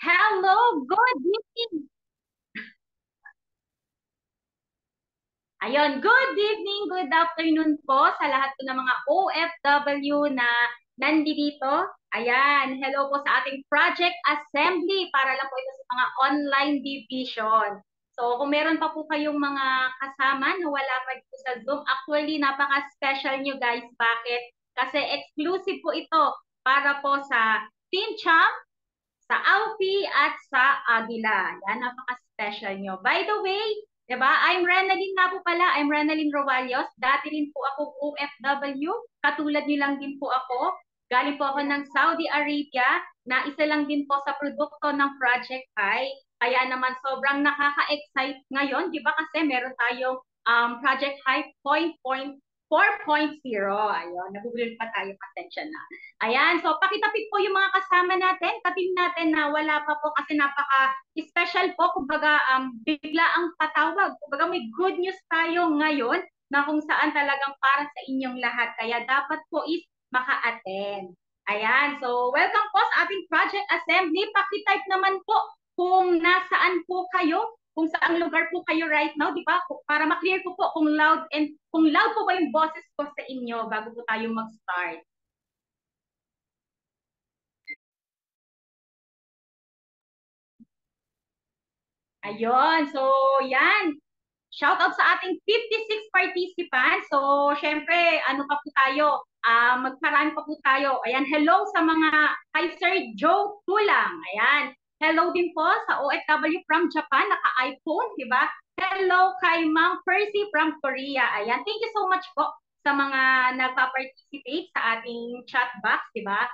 Hello, good evening. Ayun, good evening, good afternoon po sa lahat po ng mga OFW na nandito. Ayan, hello po sa ating project assembly para lang po ito sa mga online division. So, kung meron pa po kayong mga kasama na wala pa dito sa Zoom, actually, napaka-special nyo guys. Bakit? Kasi exclusive po ito para po sa Team Champ, sa Alpi at sa Agila. Yan, napaka-special nyo. By the way, diba, I'm Renalyn nga po pala. I'm Renalyn Rovalios. Dati rin po ako OFW. Katulad nyo lang din po ako. Galing po ako ng Saudi Arabia na isa lang din po sa produkto ng Project High. Kaya naman sobrang nakaka-excite ngayon, di ba? Kasi meron tayong Project High 4.0. Ayun, nagugulol pa tayo, pasensya na. Ayan, so pakitapit po yung mga kasama natin, kaping natin na wala pa po kasi napaka-special po, kumbaga bigla ang patawag. Kumbaga may good news tayo ngayon na kung saan talagang para sa inyong lahat. Kaya dapat po is maka-attend. Ayan, so welcome po sa ating project assembly. Pakitype naman po kung nasaan po kayo, kung saang lugar po kayo right now, di ba? Para ma-clear ko po kung loud po ba yung boses ko sa inyo bago po tayo mag-start. Ayun, so yan. Shout out sa ating 56 participants. So, syempre, ano pa po tayo? Magparami pa po tayo. Ayan, hello sa mga kay Sir Joe Tulang. Ayan. Hello din po sa OFW from Japan, naka-iPhone, di ba? Hello kay Ma'am Percy from Korea. Ayan, thank you so much po sa mga nagpa-participate sa ating chat box, di ba?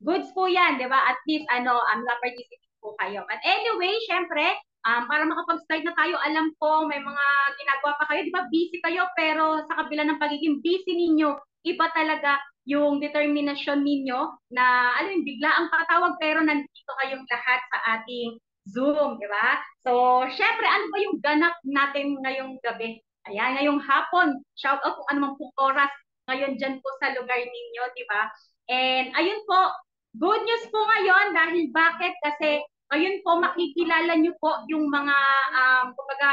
Goods po yan, di ba? At least, na-participate po kayo. But anyway, syempre, para makapag-start na tayo, alam ko may mga ginagawa pa kayo, di ba? Busy kayo, pero sa kabila ng pagiging busy ninyo, iba talaga yung determinasyon ninyo na, alam yung bigla ang patawag, pero nandito kayong lahat sa ating Zoom, di ba? So, syempre, ano ba yung ganap natin ngayong gabi? Ayan, ngayong hapon, shout out kung anumang pong oras ngayon dyan po sa lugar ninyo, di ba? And ayun po, good news po ngayon dahil bakit? Kasi ngayon po makikilala niyo po yung mga kumbaga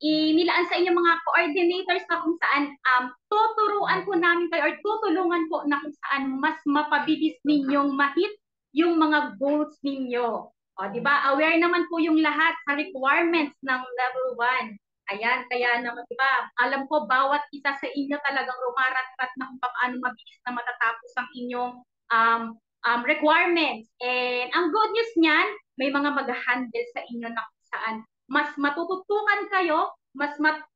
inilaan sa inyo mga coordinators na kung saan tuturuan po namin kayo or tutulungan po na kung saan mas mapabilis ninyong mahit yung mga goals ninyo. O, di ba? Aware naman po yung lahat sa requirements ng level 1. Ayan, kaya naman, di ba, alam ko bawat isa sa inyo talagang rumarat-rat na kung paano mabilis na matatapos ang inyong requirements. And ang good news niyan, may mga mag-handle sa inyo na kung saan mas matututukan kayo,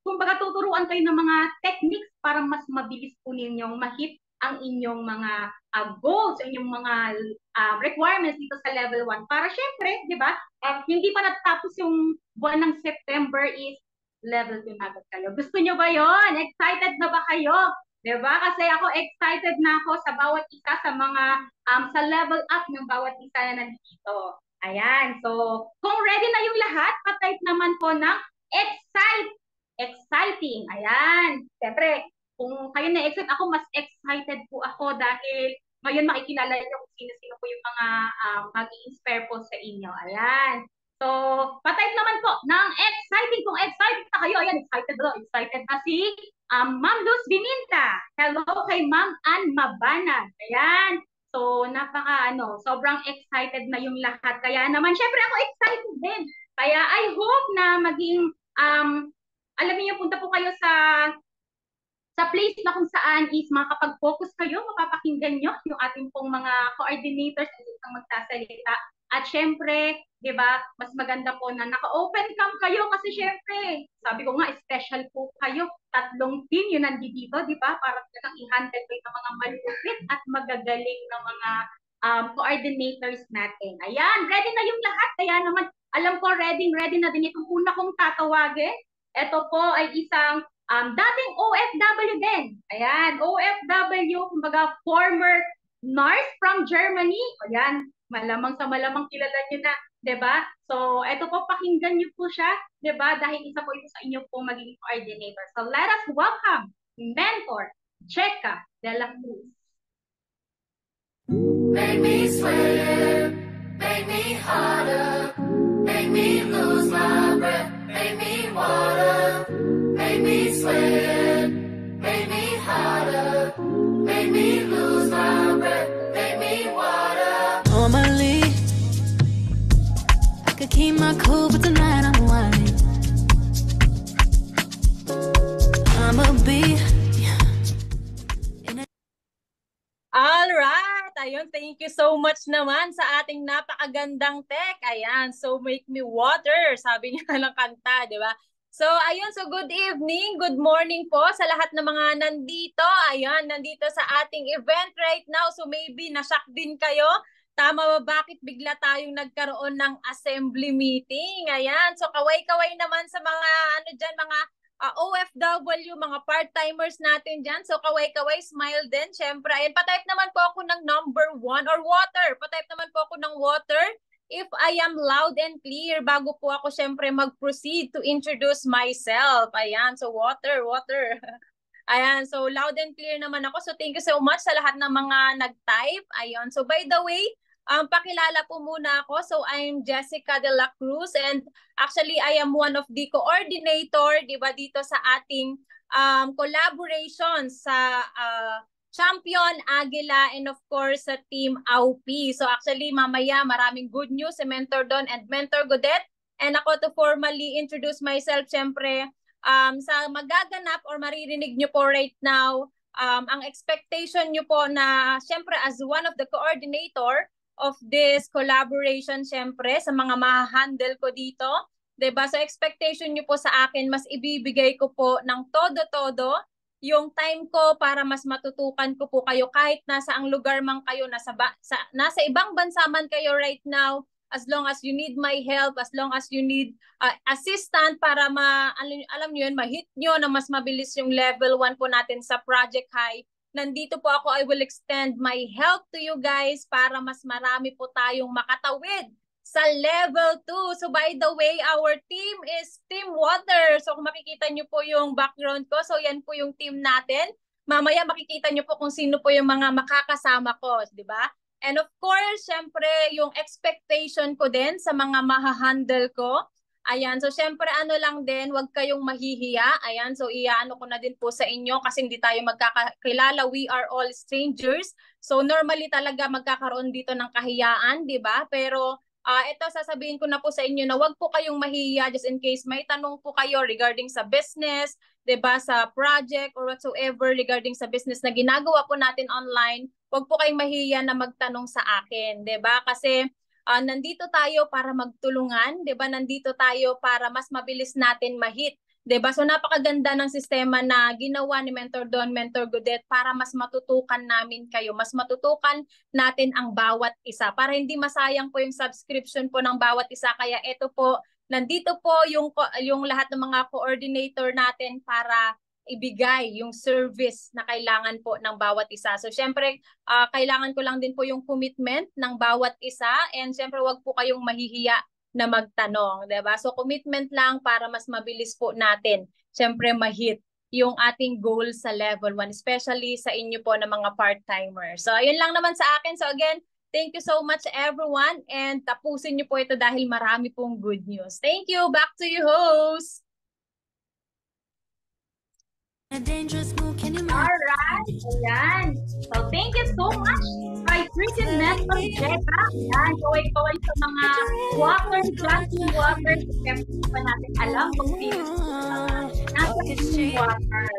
kumbaga tuturuan kayo ng mga techniques para mas mabilis po ninyong mahit ang inyong mga goals, inyong mga requirements dito sa level 1. Para syempre, di ba, hindi pa natatapos yung buwan ng September is level 2 na agad kayo. Gusto nyo ba yon? Excited na ba kayo? Diba? Kasi ako excited na ako sa bawat isa sa mga sa level up ng bawat isa na nandito. Ayan. So, kung ready na yung lahat, pa-type naman po ng excite. Exciting. Ayan. Siyempre, kung kayo na-excite, ako mas excited po ako dahil ngayon makikilala niyo kung sino-sino po yung mga mag-i-inspire po sa inyo. Ayan. So, pa-type naman po ng exciting. Kung excited na kayo, ayan, excited na. Excited na si Ma'am Luz Bininta. Hello kay Ma'am Ann Mabanag. Ayan. So, sobrang excited na yung lahat. Kaya naman, syempre ako excited din. Kaya I hope na maging, alam niyo, punta po kayo sa place na kung saan is makakapag-focus kayo, mapapakinggan nyo yung ating pong mga coordinators na magsasalita. At syempre, di ba, mas maganda po na naka-open cam kayo kasi syempre, sabi ko nga, special po kayo. Tatlong team yun nandito, di ba, para talagang i-handle ko yung mga malupit at magagaling na mga coordinators natin. Ayan, ready na yung lahat. Kaya naman, alam ko, ready na din itong una kong tatawagin. Ito po ay isang dating OFW din. Ayan, OFW, kumbaga former nurse from Germany. Ayan, malamang sa malamang kilala nyo na, 'di ba? So, ito po pakinggan niyo po siya, 'di ba? Dahil isa po ito sa inyo po magiging coordinator. So, let us welcome Mentor Checa de la Cruz. Make me sweat, make me harder. me lose my breath, made me water, made me sweat, made me hotter, made me lose my breath, made me water. Normally, I could keep my cool, but tonight I'm whining. I'ma be. Alright, ayun, thank you so much naman sa ating napakagandang tech. Ayan, so make me water, sabi niya ng kanta, di ba? So, ayun, so good evening, good morning po sa lahat ng mga nandito. Ayan, nandito sa ating event right now. So, maybe nashock din kayo. Tama ba, bakit bigla tayong nagkaroon ng assembly meeting? Ayan, so kaway-kaway naman sa mga, ano dyan, mga OFW, mga part-timers natin dyan. So, kaway-kaway, smile din. Siyempre, ayun, patype naman po ako ng number 1 or water. Patype naman po ako ng water if I am loud and clear bago po ako siyempre mag-proceed to introduce myself. Ayan, so water, water. Ayan, so loud and clear naman ako. So, thank you so much sa lahat ng mga nag-type. Ayan, so by the way, pakilala po muna ako. So, I'm Jessica de la Cruz and actually, I am one of the coordinator, di ba, dito sa ating collaboration sa Champion Aguila and of course sa Team AUP. So, actually, mamaya maraming good news si Mentor Don and Mentor Godet. And ako to formally introduce myself, syempre, sa magaganap or maririnig nyo po right now, ang expectation nyo po na, syempre, as one of the coordinator of this collaboration, syempre, sa mga ma-handle ko dito. Diba? So, expectation nyo po sa akin, mas ibibigay ko po ng todo-todo yung time ko para mas matutukan ko po kayo kahit nasa ang lugar man kayo, nasa ibang bansa man kayo right now, as long as you need my help, as long as you need assistant para alam nyo yun, ma-hit nyo na mas mabilis yung level 1 po natin sa Project High. Nandito po ako, I will extend my help to you guys para mas marami po tayong makatawid sa level 2. So by the way, our team is Team Water. So kung makikita nyo po yung background ko, so yan po yung team natin. Mamaya makikita nyo po kung sino po yung mga makakasama ko, di ba? And of course, syempre, yung expectation ko din sa mga mahahandle ko. Ayan, so syempre ano lang din, wag kayong mahihiya. Ayan, so iyaano ko na din po sa inyo kasi hindi tayo magkakilala. We are all strangers. So normally talaga magkakaroon dito ng kahiyaan, di ba? Pero ito sasabihin ko na po sa inyo na wag po kayong mahihiya just in case may tanong po kayo regarding sa business, di ba, sa project or whatsoever regarding sa business na ginagawa po natin online. Wag po kayong mahihiya na magtanong sa akin, di ba? Kasi nandito tayo para magtulungan, 'di ba? Nandito tayo para mas mabilis natin ma-hit, 'di ba? So napakaganda ng sistema na ginawa ni Mentor Don, Mentor Godet para mas matutukan namin kayo, mas matutukan natin ang bawat isa para hindi masayang po yung subscription po ng bawat isa. Kaya ito po, nandito po yung lahat ng mga coordinator natin para ibigay yung service na kailangan po ng bawat isa. So syempre, kailangan ko lang din po yung commitment ng bawat isa and syempre wag po kayong mahihiya na magtanong, 'di ba? So commitment lang para mas mabilis po natin syempre ma-hit yung ating goal sa level 1, especially sa inyo po na mga part-timers. So ayun lang naman sa akin. So again, thank you so much everyone and tapusin niyo po ito dahil marami pong good news. Thank you. Back to you, host. Alright, ayan. So, thank you so much kay Christian Mentor Jeka. Ayan, kaway-kaway sa mga water, drinking water. Siyempre, pa natin alam kung sino nasa water.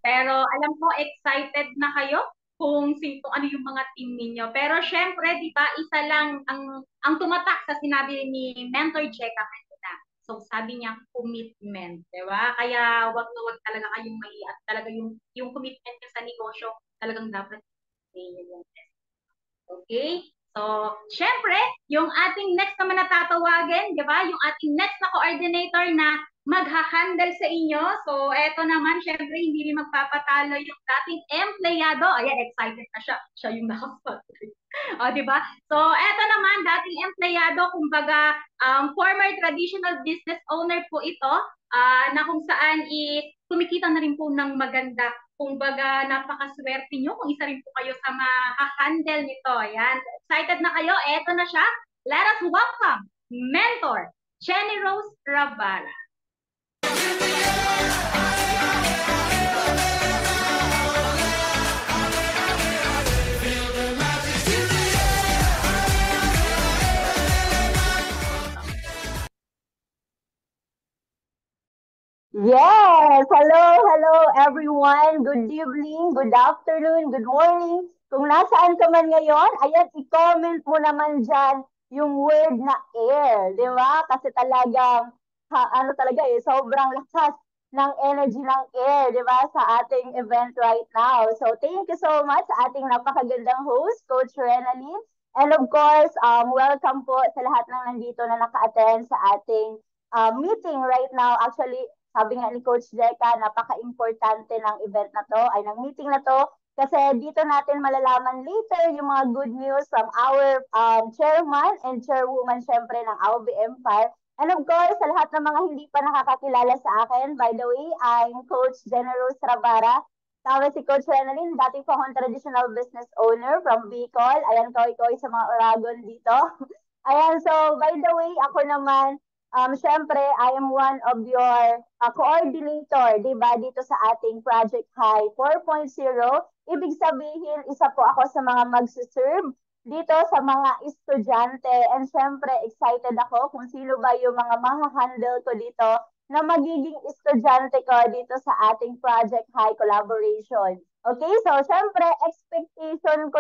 Pero alam ko, excited na kayo kung ano yung mga team ninyo. Pero syempre, di ba, isa lang ang tumatak sa sinabi ni Mentor Jeka kanina. So, sabi niya, commitment, di ba? Kaya wag na wag talaga kayong at talaga yung commitment niyo sa negosyo, talagang dapat yung test. Okay? So, syempre, yung ating next naman na tatawagin, di ba? Yung ating next na coordinator na magha-handle sa inyo. So, eto naman, syempre, hindi rin magpapatalo yung dating empleyado. Ayan, excited na siya. Siya yung nakapatay. O, di ba? So, eto naman, dating empleyado, kumbaga, former traditional business owner po ito, na kung saan kumikita na rin po ng maganda. Kumbaga, napakaswerte nyo kung isa rin po kayo sa ma-handle nito. Ayan. Excited na kayo? Eto na siya. Let us welcome Mentor Jenny Rose Rabara. Yes! Hello everyone! Good evening, good afternoon, good morning. Kung nasaan ka man ngayon, ayan, i-comment mo naman dyan yung word na air, di ba? Kasi talagang, ano talaga sobrang lakas ng energy ng air, di ba, sa ating event right now. So, thank you so much sa ating napakagandang host, Coach Renalyn. And of course, welcome po sa lahat ng nandito na naka-attend sa ating meeting right now. Actually, sabi nga ni Coach Jeka, napaka-importante ng event na to, ay ng meeting na to, kasi dito natin malalaman later yung mga good news from our chairman and chairwoman syempre ng AOB Empire. And of course, sa lahat ng mga hindi pa nakakakilala sa akin, by the way, I'm Coach Generous Rabara. Tama si Coach Renalyn, dati po akong traditional business owner from Bicol. Ayan, koy-koy sa mga Oragon dito. Ayan, so by the way, ako naman, syempre, I am one of your coordinator, di ba, dito sa ating Project High 4.0. Ibig sabihin, isa po ako sa mga magsuserve dito sa mga estudyante. And syempre, excited ako kung sino ba yung mga mahahandle ko dito na magiging estudyante ko dito sa ating Project High collaboration. Okay, so syempre, expectation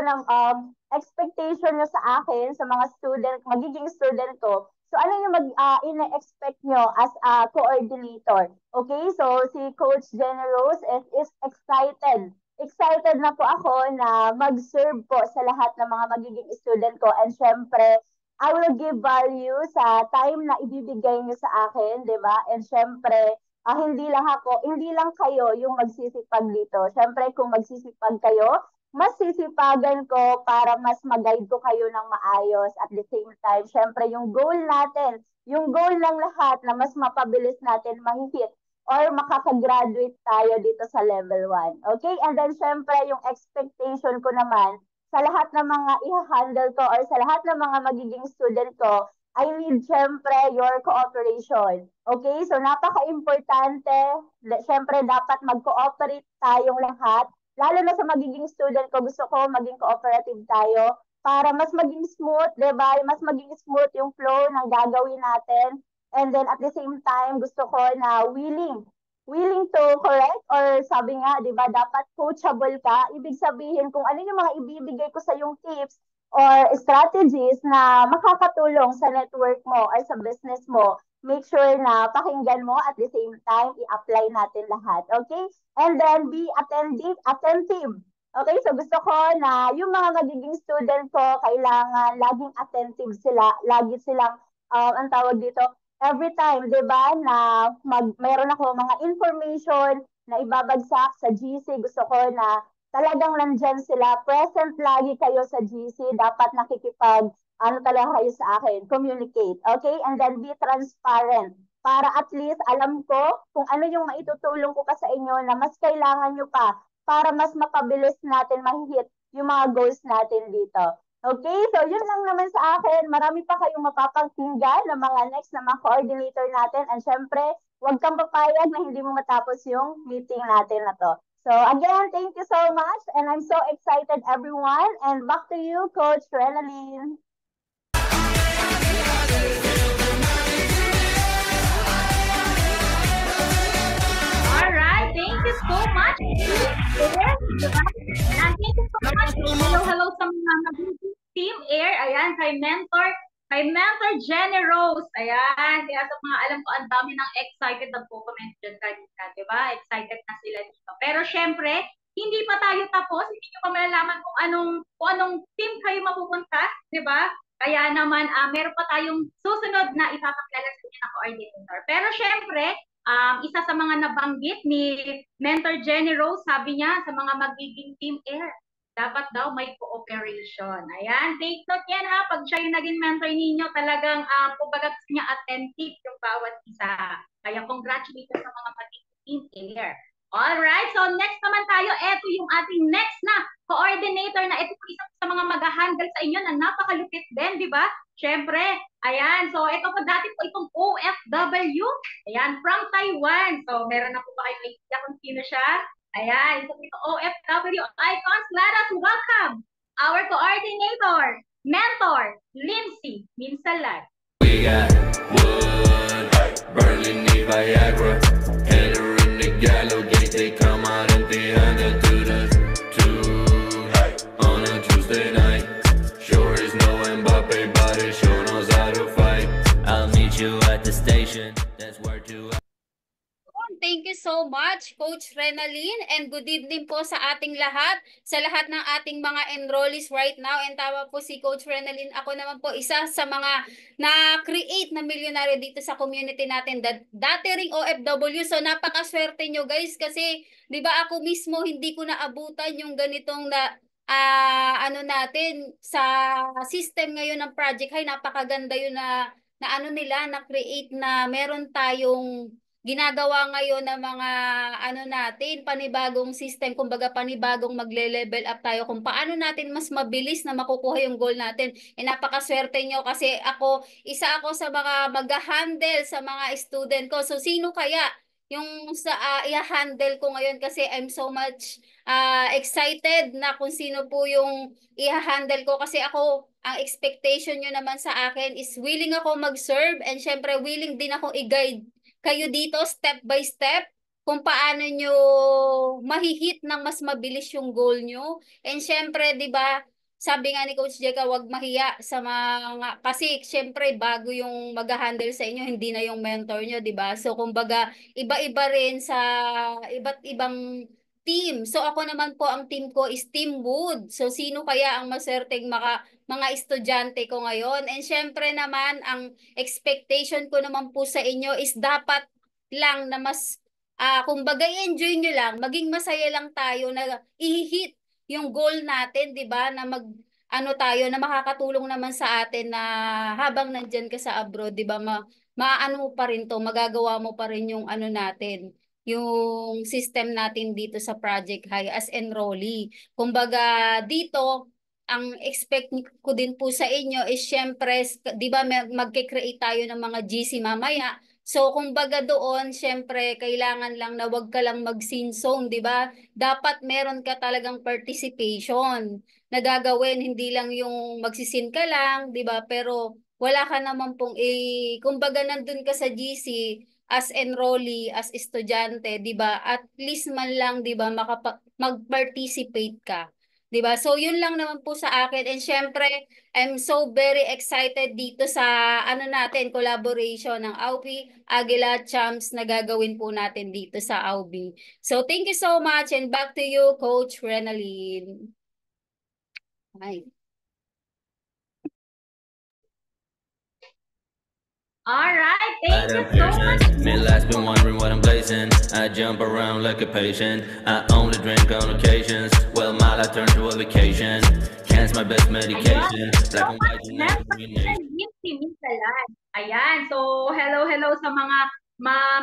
nyo sa akin, sa mga student, magiging student ko, so ano yung ina-expect nyo as a coordinator? Okay, so si Coach Generous is excited. Excited na po ako na mag-serve po sa lahat ng mga magiging student ko. And syempre, I will give value sa time na ibibigay nyo sa akin, di ba? And syempre, hindi lang kayo yung magsisipag dito. Syempre, kung magsisipag kayo, mas sisipagan ko para mas mag-guide ko kayo ng maayos. At the same time, syempre yung goal natin, yung goal ng lahat na mas mapabilis natin mahihit or makakagraduate tayo dito sa level 1. Okay? And then syempre yung expectation ko naman sa lahat ng mga i-handle ko or sa lahat ng mga magiging student ko, I need syempre your cooperation. Okay? So napaka-importante, syempre dapat mag-cooperate tayong lahat. Lalo na sa magiging student ko, gusto ko maging cooperative tayo para mas maging smooth, di ba? Mas maging smooth yung flow ng gagawin natin. And then at the same time, gusto ko na willing to correct or sabi nga, di ba, dapat coachable ka. Ibig sabihin kung ano yung mga ibibigay ko sa yung tips or strategies na makakatulong sa network mo or sa business mo, make sure na pakinggan mo at the same time, i-apply natin lahat. Okay? And then be attentive. Okay, so gusto ko na yung mga magiging student ko, kailangan laging attentive sila, lagi silang, ang tawag dito, every time, di ba, na mayroon ako mga information na ibabagsak sa GC, gusto ko na talagang nandyan sila, present lagi kayo sa GC, dapat ano talaga kayo sa akin, communicate, okay? And then be transparent para at least alam ko kung ano yung maitutulong ko pa sa inyo na mas kailangan nyo pa para mas mapabilis natin mahihit yung mga goals natin dito. Okay, so yun lang naman sa akin. Marami pa kayong mapapakinggan ng mga next na mga coordinator natin. And syempre, huwag kang papayag na hindi mo matapos yung meeting natin na to. So again, thank you so much. And I'm so excited everyone. And back to you, Coach Renalyn. Alright, thank you so much. And thank you so much. Hello sa mga magiging Team Air. Ayan, kay Mentor Jenny Rose. Ayan, kaya sa mga alam ko, ang dami ng excited na po-comment dyan kanina, di ba? Excited na sila dito. Pero syempre, hindi pa tayo tapos. Hindi nyo pa malalaman kung anong team kayo mapupunta, di ba? Kaya naman, meron pa tayong susunod na ipapakilala sa inyo na coordinator. Pero syempre, isa sa mga nabanggit ni Mentor Jenny Rose, sabi niya sa mga magiging Team Air, dapat daw may cooperation. Ayan, take note yan ha. Pag siya yung naging mentor ninyo, talagang, kumbaga gusto niya attentive yung bawat isa. Kaya congratulations sa mga magiging Team Air. Alright, so next naman tayo, eto yung ating next na coordinator na ito po isa sa mga mag-handle sa inyo na napakalupit din, di ba? Siyempre, ayan, so ito po dati po itong OFW, ayan, from Taiwan. So meron na po ba kayong idea kung sino siya? Ayan, so ito OFW icons, let us welcome our coordinator, mentor, Lindsay Minsalan. We got wood, burning the Viagra, header in the gallows gate, they come out empty-handed to the on a Tuesday night. Sure is no Mbappe, but it sure knows how to fight. I'll meet you at the station, that's where to. Thank you so much, Coach Renalyn, and good evening po sa ating lahat, sa lahat ng ating mga enrollees right now. And tama po si Coach Renalyn, ako naman po isa sa mga na-create na milyonaryo dito sa community natin, dati ring OFW. So napakaswerte nyo guys kasi 'di ba ako mismo hindi ko naabutan yung ganitong ano natin sa system ngayon ng Project High. Napakaganda yun na ano nila na create na meron tayong ginagawa ngayon ng mga ano natin, panibagong system, kumbaga panibagong magle-level up tayo kung paano natin mas mabilis na makukuha yung goal natin. Napakaswerte nyo kasi isa ako sa mga mag-handle sa mga student ko. So sino kaya yung sa i-handle ko ngayon kasi I'm so much excited na kung sino po yung i-handle ko kasi ako, ang expectation nyo naman sa akin is willing ako mag-serve and syempre willing din ako i-guide kayo dito step by step kung paano nyo mahihit ng mas mabilis yung goal nyo. And syempre, di ba, sabi nga ni Coach Jeka, wag mahiya sa mga, kasi syempre bago yung mag-handle sa inyo, hindi na yung mentor nyo, di ba? So kumbaga, iba-iba rin sa iba't ibang team. So ako naman po, ang team ko is Team Wood. So sino kaya ang maserteng mga estudyante ko ngayon? And syempre naman, ang expectation ko naman po sa inyo is dapat lang na mas, kumbaga i-enjoy nyo lang, maging masaya lang tayo na i-hit yung goal natin, di ba? Na ano tayo, na makakatulong naman sa atin na habang nandyan ka sa abroad, di ba? Maano mo pa rin to, magagawa mo pa rin yung ano natin, yung system natin dito sa Project High as enrollee. Kumbaga dito, ang expect ko din po sa inyo is syempre, di ba magke-create tayo ng mga GC mamaya. So kumbaga doon, syempre kailangan lang na wag ka lang mag-scene zone, di ba? Dapat meron ka talagang participation na gagawin, hindi lang yung magsisin ka lang, di ba? Pero wala ka naman pong kumbaga nandun ka sa GC as enrollee, as estudyante, 'di ba? At least man lang 'di ba mag-participate ka. 'Di ba? So yun lang naman po sa akin and syempre I'm so very excited dito sa ano natin collaboration ng AUPI Aguila Champs na gagawin po natin dito sa AUBI. So thank you so much and back to you Coach Renalyn. Hi. Alright, thank you so much. Midlife's been wondering what I'm blazing. I jump around like a patient. I only drink on occasions. Well, my life turned to a vacation. Can's my best medication. Black and white, Ayan, so hello sa mga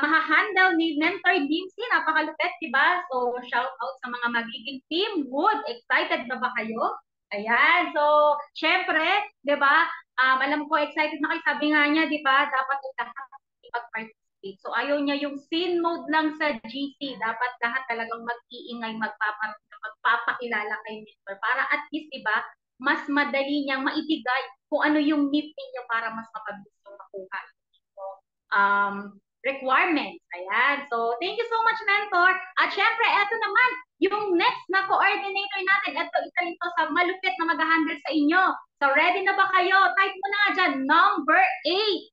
mahahandle ni Mentor Lindsay. Napakalupit, diba? So shout out sa mga magiging Team Wood. Excited na ba kayo? Ayan, so syempre, diba? Alam ko, excited na kayo. Sabi nga niya, di ba, dapat lahat mag-participate. So, ayaw niya yung scene mode lang sa GC. Dapat lahat talagang mag-iingay, magpapakilala kay mentor. Para at least, di ba, mas madali niyang maibigay kung ano yung need niyo para mas mapabilis yung makuha. So, requirements. Ayan. So, thank you so much, mentor. At syempre, eto naman, yung next na coordinator natin. Ito, isa rin to sa malupit na mag-handle sa inyo. So, ready na ba kayo? Type mo na dyan, number 8.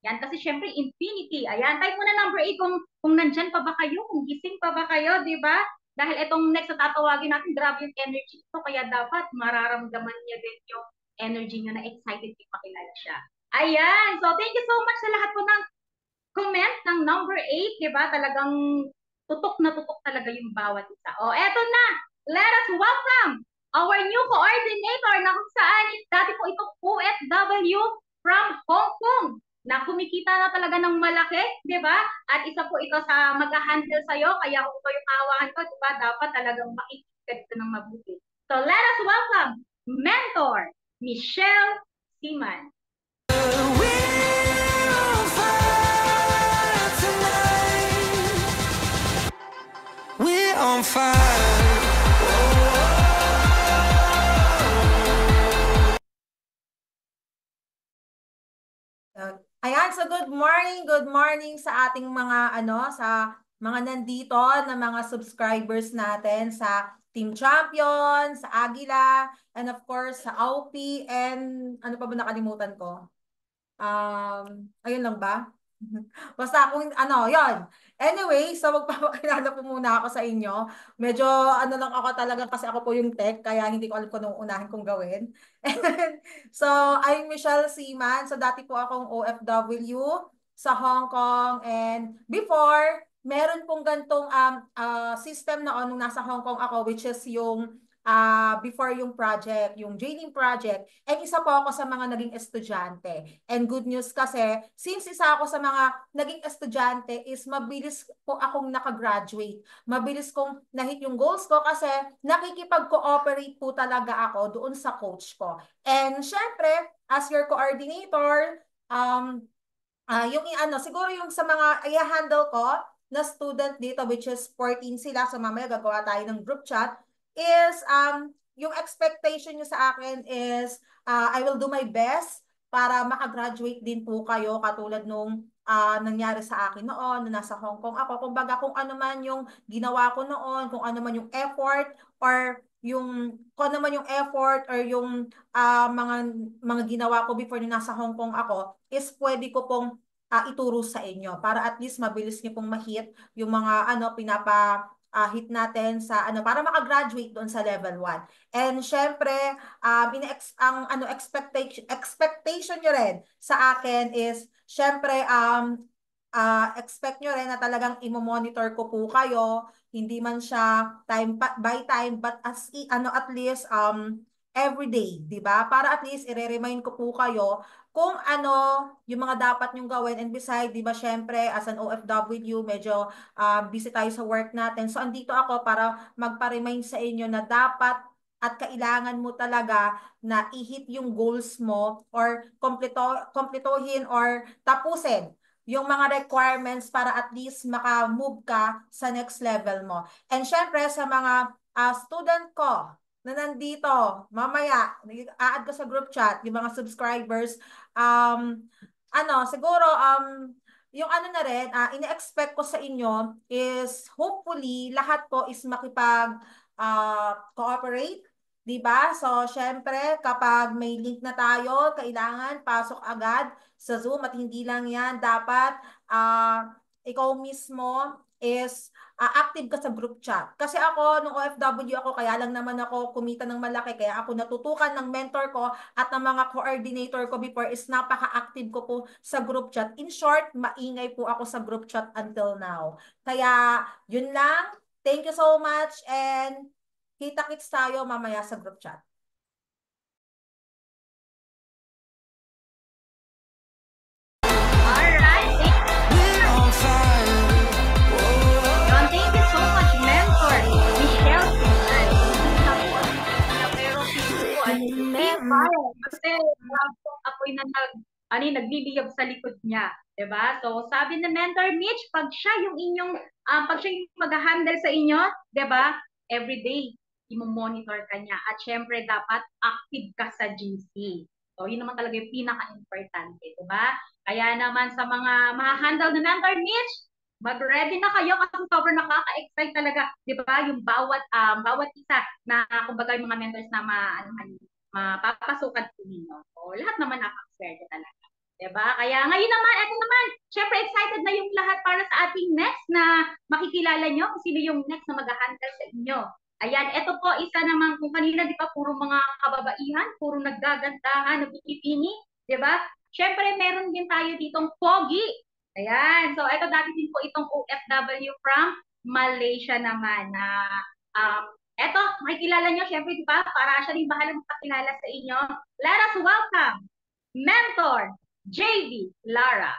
Yan, kasi syempre, infinity. Ayan, type mo na number 8 kung nandyan pa ba kayo, kung gising pa ba kayo, di ba? Dahil itong next na tatawagin natin, grabe yung energy ito. Kaya dapat mararamdaman niya din yung energy niyo na excited yung makilala siya. Ayan, so thank you so much sa lahat po ng comment ng number 8, di ba? Talagang tutok na tutok talaga yung bawat isa. O, eto na. Let us welcome our new coordinator na kung saan dati po itong OFW from Hong Kong na kumikita na talaga ng malaki, di ba? At isa po ito sa mag-handle sa'yo, kaya kung ito yung hawakan ko, di ba? Dapat talagang makikinig ito ng mabuti. So let us welcome Mentor Michelle Siman. We're on fire. Ayan, so good morning sa ating mga sa mga nandito na mga subscribers natin sa Team Champion, sa Agila, and of course sa AUP, and ano pa ba nakalimutan ko? Ayun lang ba? Basta kung yon. Anyway, so magpapakilala po muna ako sa inyo. Medyo lang ako talaga kasi ako po yung tech, kaya hindi ko alam kung anong unahin kong gawin. So, I'm Michelle Siman. So, dati po akong OFW sa Hong Kong. And before, meron pong gantong system noon nung nasa Hong Kong ako, which is yung before yung project, yung JLink project, and isa po ako sa mga naging estudyante. And good news kasi, since isa ako sa mga naging estudyante is mabilis po akong nakagraduate. Mabilis kong nahit yung goals ko kasi nakikipag-cooperate po talaga ako doon sa coach ko. And syempre, as your coordinator, yung siguro yung sa mga i-handle ko na student dito, which is 14 sila, so mamaya gagawa tayo ng group chat, is yung expectation nyo sa akin is I will do my best para makagraduate din po kayo katulad nung nangyari sa akin noon nung nasa Hong Kong ako. Kumbaga kung ano man yung ginawa ko noon, kung ano man yung effort or kung ano man yung effort or yung mga ginawa ko before nung nasa Hong Kong ako is pwede ko pong ituro sa inyo para at least mabilis niyo pong ma-hit yung mga hit natin sa para makagraduate doon sa level 1. And syempre, expectation nyo rin sa akin is syempre expect nyo rin na talagang imo-monitor ko po kayo, hindi man siya time by time but at least every day, 'di ba? Para at least i-remind ko po kayo kung ano yung mga dapat nyong gawin. And beside, 'di ba, syempre as an OFW, medyo busy tayo sa work natin. So andito ako para magpa-remind sa inyo na dapat at kailangan mo talaga na i-hit yung goals mo or kompletuhin or tapusin yung mga requirements para at least maka-move ka sa next level mo. And syempre sa mga student ko na nandito, mamaya, i-add ko sa group chat, yung mga subscribers, siguro, yung na rin, ine-expect ko sa inyo is hopefully lahat po is cooperate, di ba? So, syempre, kapag may link na tayo, kailangan pasok agad sa Zoom at hindi lang yan, dapat ikaw mismo is active ka sa group chat. Kasi ako, nung OFW ako, kaya lang naman ako kumita ng malaki, kaya ako natutukan ng mentor ko at ng mga coordinator ko before is napaka-active ko po sa group chat. In short, maingay po ako sa group chat until now. Kaya, yun lang. Thank you so much and kita-kits tayo mamaya sa group chat. Kasi ako'y nagbibigay sa likod niya, 'di ba? So sabi ng mentor Mitch, pag siya yung mag-handle sa inyo, 'di ba? Every day i-monitor ka niya at syempre dapat active ka sa GC. So yun naman talaga yung pinaka-importante, 'di ba? Kaya naman sa mga ma-handle ng mentor Mitch, mag-ready na kayo kasi sobrang nakaka-excite talaga, 'di ba? Yung bawat isa na kumbaga yung mga mentors na mapapasukan po ninyo. O, lahat naman nakakaswerte talaga. Diba? Kaya ngayon naman, eto naman, syempre excited na yung lahat para sa ating next na makikilala nyo kung sino yung next na mag-handle sa inyo. Ayan, eto po, isa naman, kung kanina, di ba, puro mga kababaihan, puro naggagandahan, nagpipini, di ba? Syempre, meron din tayo ditong pogi. Ayan, so eto dati din po itong OFW from Malaysia naman na eto, makikilala nyo, syempre, di ba? Para siya rin bahala magpakilala sa inyo. Let us welcome Mentor JB Lara.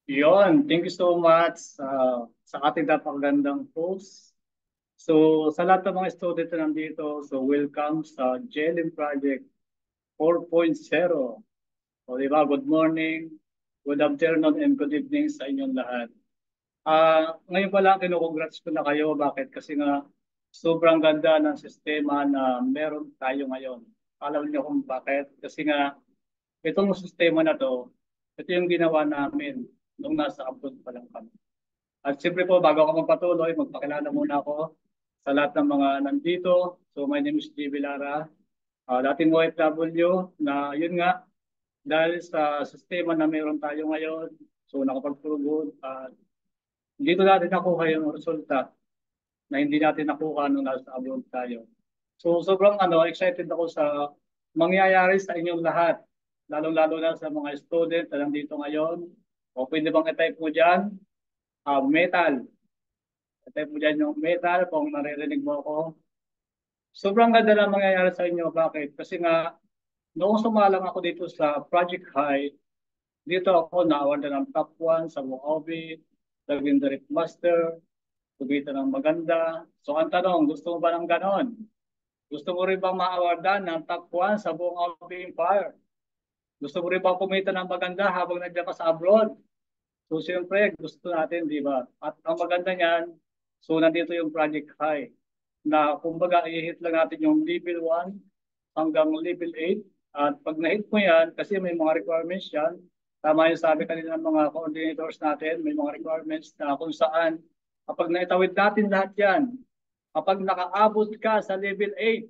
Yon, thank you so much sa ating napakagandang post. So, sa lahat ng mga student na nandito, so welcome sa JLM Project 4.0. O, di ba? Good morning, good afternoon, and good evening sa inyong lahat. Ngayon pala, kinukongrats ko na kayo. Bakit? Kasi nga, sobrang ganda ng sistema na meron tayo ngayon. Alam niyo kung bakit? Kasi nga, itong sistema na to, ito yung ginawa namin nung nasa abroad pa lang kami. At siyempre po, bago ako magpatuloy, magpakilala muna ako sa lahat ng mga nandito. So, my name is JB Lara, dating OFW na yun nga, dahil sa sistema na meron tayo ngayon, so nakapagpurugod at dito natin nakuha yung resulta na hindi natin nakuha nung nasa abroad tayo. So, sobrang excited ako sa mangyayari sa inyong lahat, lalong-lalo na sa mga student na nandito ngayon. O pwede bang i-type mo dyan? Metal. I-type mo dyan yung metal kung naririnig mo ako. Sobrang ganda lang mangyayari sa inyo. Bakit? Kasi nga, noong sumalang ako dito sa Project High, dito ako na-awardan ng top 1 sa Moabi, naging direct master, kumita ng maganda. So ang tanong, gusto mo ba ng ganon? Gusto mo rin bang ma-awardan ng top 1 sa buong Moabi Empire? Gusto mo rin bang kumita ng maganda habang nandiyan ka sa abroad? So, siyempre, gusto natin, di ba? At ang maganda niyan, so nandito yung Project High, na kumbaga, i-hit lang natin yung level 1 hanggang level 8. At pag na-hit mo yan, kasi may mga requirements yan, tama yung sabi kanina ng mga coordinators natin, may mga requirements na kung saan, kapag naitawid natin lahat yan, kapag nakaabot ka sa level 8,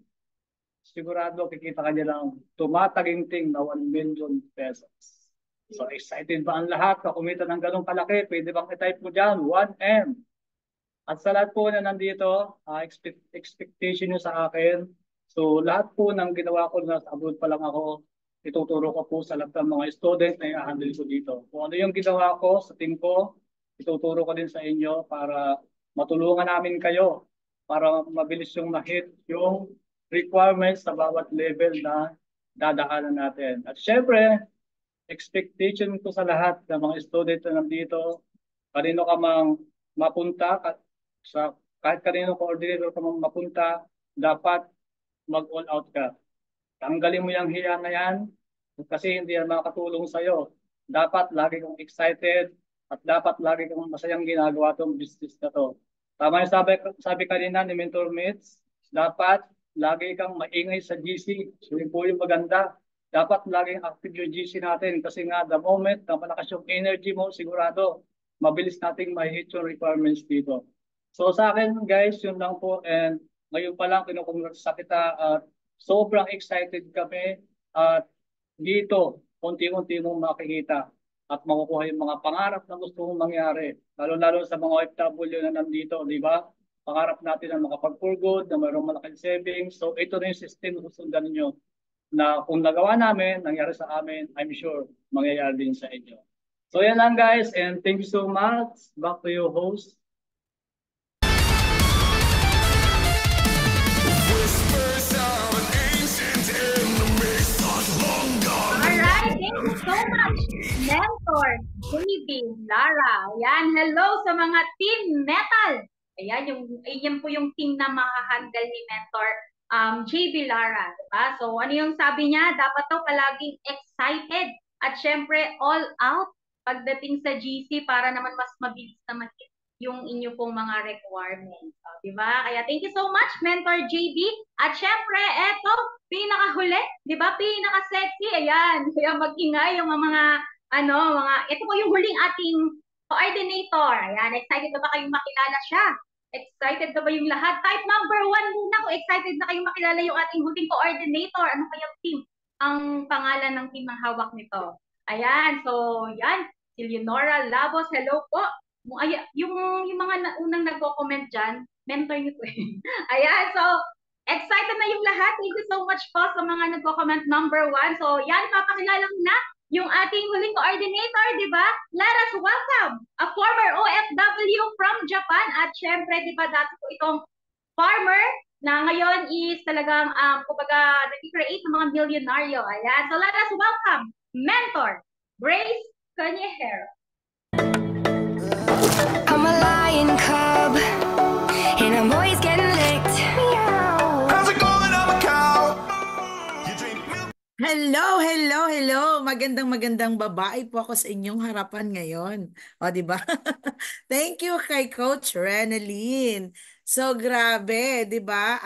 sigurado kikita ka niya lang tumataginting na 1 million pesos. So, excited ba ang lahat na kumita ng ganong kalaki? Pwede bang i-type mo dyan? 1M. At sa lahat po na nandito, expectation nyo sa akin. So, lahat po ng ginawa ko na sa abroad pa lang ako, ituturo ko po sa lahat ng mga student na i-handle ko dito. Kung ano yung ginawa ko sa team ko, ituturo ko din sa inyo para matulungan namin kayo para mabilis yung ma-hit yung requirements sa bawat level na dadaanan natin. At syempre, expectation ko sa lahat ng mga student na nandito, kanino ka mang mapunta, kahit kanino coordinator ka mang mapunta, dapat mag-all out ka. Tanggalin mo yung hiya na yan, kasi hindi yan makakatulong sa'yo. Dapat lagi kang excited, at dapat lagi kang masayang ginagawa itong business na to. Tama yung sabi kanina ni Mentor Mates, dapat lagi kang maingay sa GC. So yun po yung maganda. Dapat laging active yung GC natin kasi nga the moment na malakas yung energy mo, sigurado, mabilis nating ma-hit yung requirements dito. So sa akin guys, yun lang po and ngayon pa lang kinukongrats sa kita at sobrang excited kami at dito, unti-unti mong makikita at makukuha yung mga pangarap na gusto mong mangyari. Lalo-lalo sa mga OFW na nandito, di ba? Pangarap natin na makapag-for-good, na mayroong malaking savings. So ito na yung system na susundan nyo na kung nagawa namin, nangyari sa amin, I'm sure mangyayari din sa inyo. So yan lang guys and thank you so much. Back to you host. Alright, thank you so much, Mentor, JB, Lara. Ayan, hello sa mga Team Metal. Ayan, yan po yung team na makahandle ni Mentor JB Lara. Diba? So, ano yung sabi niya? Dapat daw palaging excited at syempre all out pagdating sa GC para naman mas mabilis naman yung inyo pong mga requirements. So, diba? Kaya thank you so much, Mentor JB. At syempre, eto, pinakahuli, diba? Pinaka-sexy. Ayan. Kaya mag-ingay yung ito po yung huling ating coordinator. Ayan, excited na ba kayong makilala siya? Excited na ba yung lahat? Type number 1 muna kung excited na kayong makilala yung ating huling coordinator. Ano kayang team? Ang pangalan ng team ng hawak nito. Ayan, so yan. Si Leonora Labos, hello po. Yung mga unang nagko-comment dyan, mentor nyo po. Ayan, so excited na yung lahat. Thank you so much po sa mga nagko-comment number 1. So yan, papakilala na yung ating huling coordinator, di ba? Laras, welcome! A former OFW from Japan at syempre, di ba, dati po itong farmer na ngayon is talagang, kumbaga, nag-create ng mga milyonaryo. Ayan. So, Laras, welcome! Mentor, Grace Canyejero. I'm a lion cub, and I'm always getting licked. How's it going? I'm a cow. You drink milk. Hello. Magandang babae po ako sa inyong harapan ngayon. O, di ba? Thank you kay Coach Renalyn. So, grabe, di ba?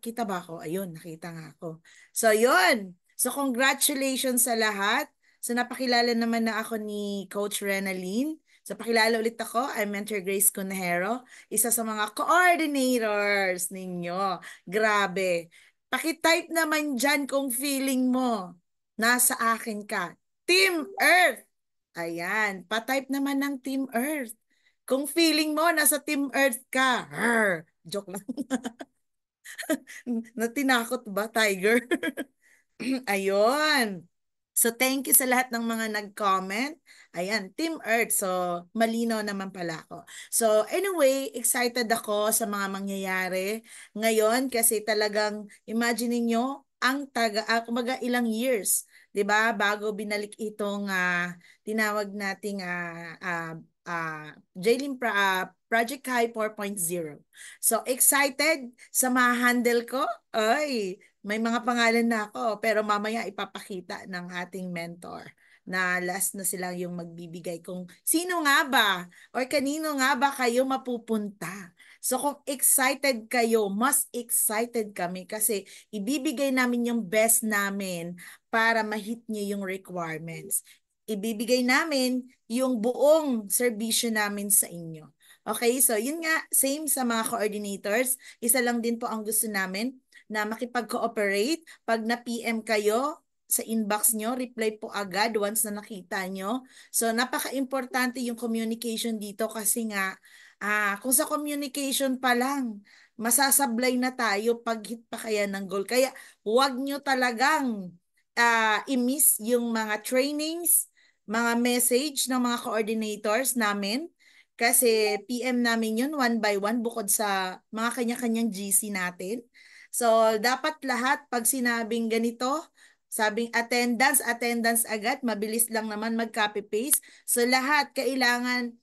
Kita ba ako? Ayun, nakita nga ako. So, yun. So, congratulations sa lahat. So, napakilala naman na ako ni Coach Renalyn. So, pakilala ulit ako. I'm Mentor Grace Cunejero, isa sa mga coordinators ninyo. Grabe. Pakitype naman dyan kung feeling mo nasa akin ka. Team Earth. Ayan, patype naman ng Team Earth. Kung feeling mo nasa Team Earth ka. Joke lang. Natinakot ba, Tiger? Ayun. So, thank you sa lahat ng mga nag-comment. Ayan, Team Earth. So, malinaw naman pala ako. So, anyway, excited ako sa mga mangyayari ngayon kasi talagang imagine niyo ang kumbaga ilang years, 'di ba, bago binalik itong tinawag nating Project High 4.0. So, excited sa ma-handle ko? Ay, may mga pangalan na ako, pero mamaya ipapakita ng ating mentor na last na sila yung magbibigay kung sino nga ba or kanino nga ba kayo mapupunta. So kung excited kayo, mas excited kami kasi ibibigay namin yung best namin para ma-hit niyo yung requirements. Ibibigay namin yung buong serbisyo namin sa inyo. Okay, so yun nga, same sa mga coordinators. Isa lang din po ang gusto namin na makipag-cooperate. Pag na-PM kayo sa inbox nyo, reply po agad once na nakita nyo. So, napaka-importante yung communication dito kasi nga, kung sa communication pa lang, masasablay na tayo pag hit pa kaya ng goal. Kaya, huwag nyo talagang i-miss yung mga trainings, mga message ng mga coordinators namin. Kasi PM namin yun one by one bukod sa mga kanya-kanyang GC natin. So, dapat lahat pag sinabing ganito, sabing attendance agad, mabilis lang naman mag-copy-paste. So, lahat kailangan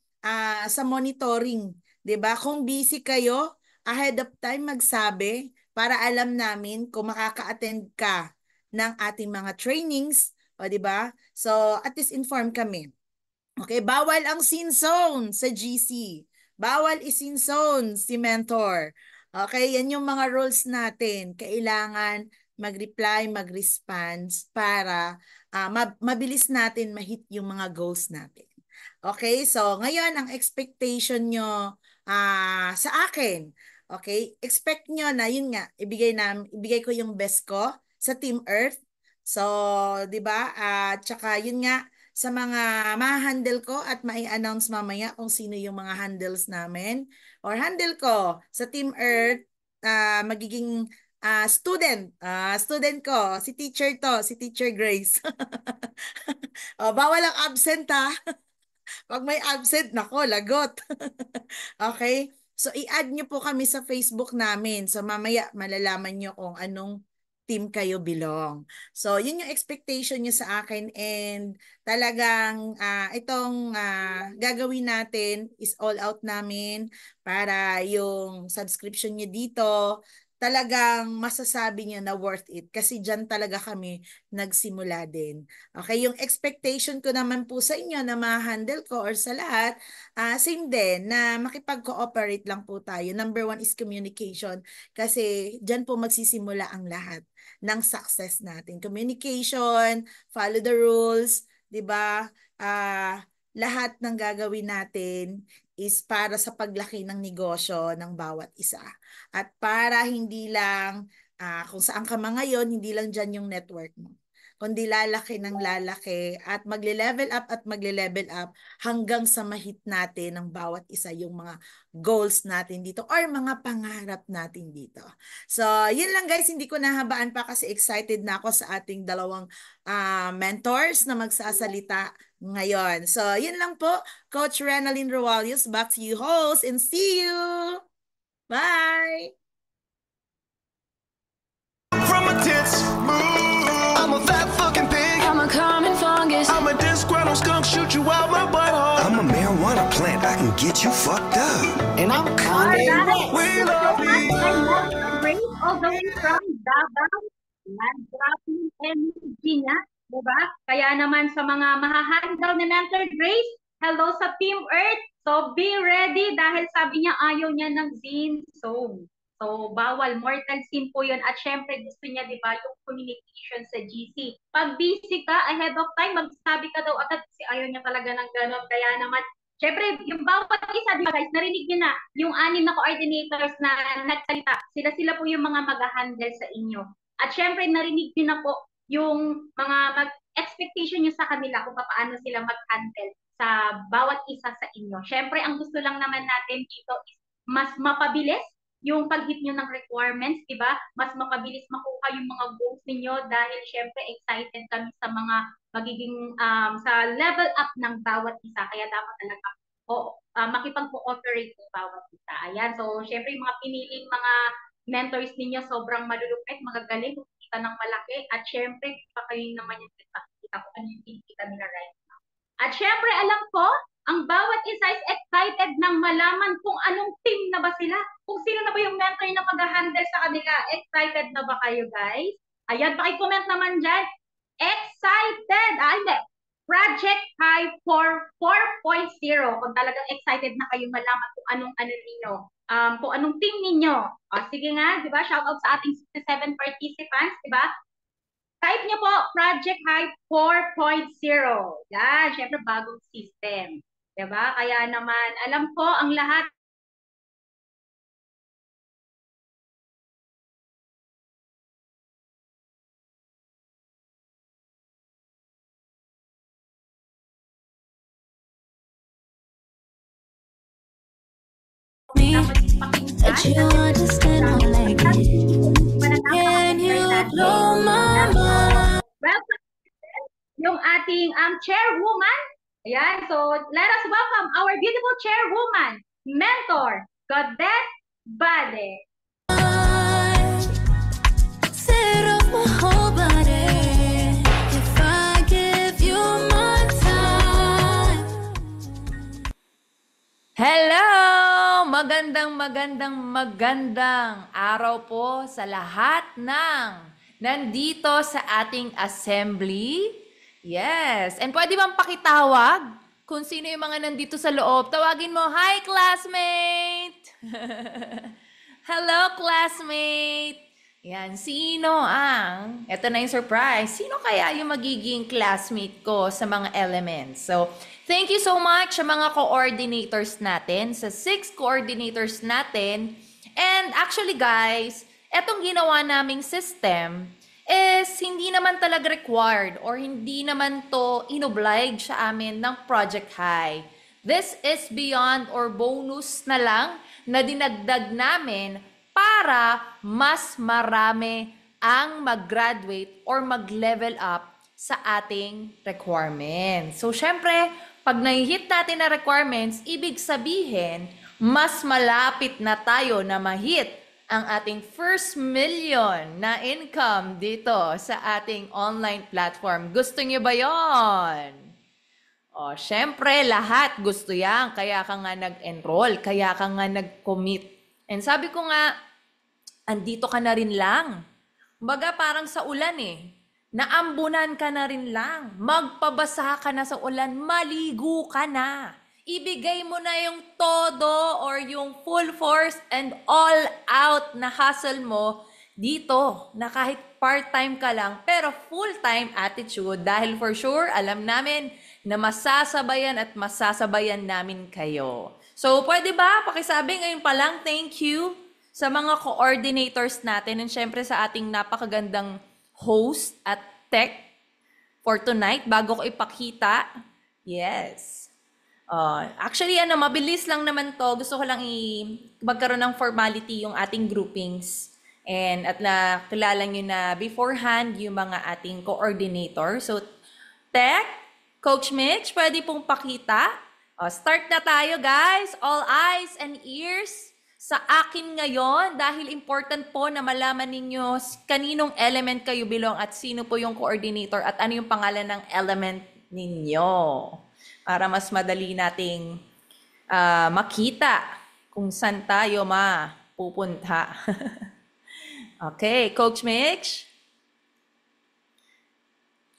sa monitoring. 'Di ba? Kung busy kayo, ahead of time magsabi para alam namin kung makaka-attend ka ng ating mga trainings. O, 'di ba? So, at least inform kami. Okay, bawal ang scene zone sa GC. Bawal i-scene zone si mentor. Okay, yan yung mga rules natin. Kailangan mag-reply, mag-response para mabilis natin ma-hit yung mga goals natin. Okay, so ngayon ang expectation nyo sa akin. Okay, expect nyo na yun nga, ibigay ko yung best ko sa Team Earth. So, 'di ba? Tsaka yun nga, sa mga ma-handle ko at mai-announce mamaya kung sino yung mga handles namin or handle ko sa Team Earth, magiging student ko, si teacher to, si Teacher Grace. Bawal ang absent ha. Pag may absent, nako, lagot. Okay? So, i-add nyo po kami sa Facebook namin. So, mamaya malalaman nyo kung anong team kayo belong. So, yun yung expectation nyo sa akin and talagang itong gagawin natin is all out namin para yung subscription nyo dito talagang masasabi nyo na worth it kasi dyan talaga kami nagsimula din. Okay, yung expectation ko naman po sa inyo na ma-handle ko or sa lahat, same din na makipag-cooperate lang po tayo. Number one is communication kasi dyan po magsisimula ang lahat ng success natin. Communication, follow the rules, 'di ba? Lahat ng gagawin natin is para sa paglaki ng negosyo ng bawat isa. At para hindi lang kung saan ka ngayon, hindi lang dyan yung network mo. kundi lalaki ng lalaki at magle-level up hanggang sa mahit natin ng bawat isa yung mga goals natin dito or mga pangarap natin dito. So, yun lang guys, hindi ko nahabaan pa kasi excited na ako sa ating dalawang mentors na magsasalita ngayon. So, yun lang po. Coach Renalyn Roalius, back to you host and see you! Bye! From a tits move, I'm a fat fucking pig. I'm a common fungus. I'm a disgruntled skunk, shoot you out my butthole. I'm a marijuana plant, I can get you fucked up. And I'm Kanye Alright. We love you. Great all the way from Davao, Landrapin, and Virginia, diba? Kaya naman sa mga mahahandle ni Mentor Grace, hello sa Team Earth. So be ready dahil sabi niya ayaw niya ng Zine Zone. So bawal, mortal sin po yun. At syempre gusto niya, diba, yung communication sa GC. Pag busy ka, ahead of time, magsabi ka daw agad kasi ayaw niya talaga ng ganon. Kaya naman, syempre, yung bawat isa, di ba guys, narinig niyo na yung 6 na coordinators na nagsalita. Sila po yung mga mag-handle sa inyo. At syempre, narinig niyo na po yung mga expectation niyo sa kanila kung paano sila mag-handle sa bawat isa sa inyo. Syempre, ang gusto lang naman natin dito is mas mapabilis yung pag-hit nyo ng requirements, di ba? Mas mapabilis makuha yung mga goals ninyo dahil syempre excited kami sa mga magiging sa level up ng bawat isa. Kaya dapat talaga makipag-cooperate yung bawat isa. Ayan. So, syempre yung mga piniling mga mentors ninyo sobrang malulupit, magagaling, kita ng malaki. At syempre, pa kayo naman yung kita ko ano yung kita nila right now. At syempre, alam ko, ang bawat isa is excited nang malaman kung anong team na ba sila. Kung sino na ba yung mentor na mag-handle sa kanila. Excited na ba kayo, guys? Ayan, paki-comment naman dyan. Excited! Hindi. Project High 4.0. Kung talagang excited na kayo malaman kung anong ninyo. Kung anong team ninyo. Sige nga, di ba? Shout out sa ating 67 participants, di ba? Type niyo po, Project High 4.0. Yan, syempre bagong system. Diba? Kaya naman, alam ko, ang lahat Me, that you understand my language. Can you blow my mind? Welcome yung ating chairwoman. Ayan, so let us welcome our beautiful chairwoman, mentor, Goddess Bade. Set off my whole body if I give you my time. Hello! Magandang araw po sa lahat ng nandito sa ating assembly. Yes. And pwede bang pakitawag kung sino yung mga nandito sa loob? Tawagin mo, hi classmate! Hello classmate! Yan, sino ang, eto na yung surprise, sino kaya yung magiging classmate ko sa mga elements? So, thank you so much sa mga coordinators natin, sa 6 coordinators natin. And actually guys, etong ginawa naming system is hindi naman talaga required or hindi naman to inoblige sa amin ng Project High. This is beyond or bonus na lang na dinagdag namin para mas marami ang mag-graduate or mag-level up sa ating requirements. So, syempre, pag nai-hit natin na requirements, ibig sabihin, mas malapit na tayo na ma-hit ang ating first million na income dito sa ating online platform. Gusto niyo ba yon? O, syempre, lahat gusto yan. Kaya ka nga nag-enroll, kaya ka nga nag-commit. And sabi ko nga, andito ka na rin lang. Kumbaga parang sa ulan eh. Naambunan ka na rin lang. Magpabasa ka na sa ulan, maligo ka na. Ibigay mo na yung todo or yung full force and all out na hustle mo dito na kahit part-time ka lang pero full-time attitude dahil for sure alam namin na masasabayan at masasabayan namin kayo. So pwede ba pakisabi ngayon pa lang thank you sa mga coordinators natin and syempre sa ating napakagandang host at tech for tonight bago ko ipakita. Yes. Actually, mabilis lang naman to. Gusto ko lang magkaroon ng formality yung ating groupings. And at kilala nyo na beforehand yung mga ating coordinator. So, Tech, Coach Mitch, pwede pong pakita. Start na tayo, guys. All eyes and ears sa akin ngayon dahil important po na malaman ninyo kaninong element kayo belong at sino po yung coordinator at ano yung pangalan ng element ninyo. Para mas madali nating makita kung saan tayo mapupunta. Okay, Coach Mitch.